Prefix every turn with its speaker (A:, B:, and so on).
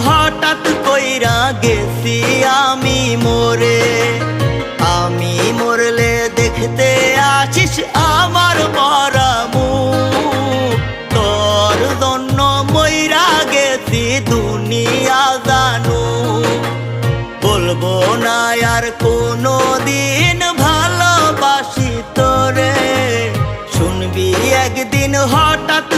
A: হঠাৎ কইরা গেছি আমি মরে। আমি মরলে দেখতে আসিস আমার মরা মুখ। তোর জন্য মইরা গেছি দুনিয়া জানু। বলবো না আর কোনো দিন ভালোবাসি তোরে। শুনবি একদিন হঠাৎ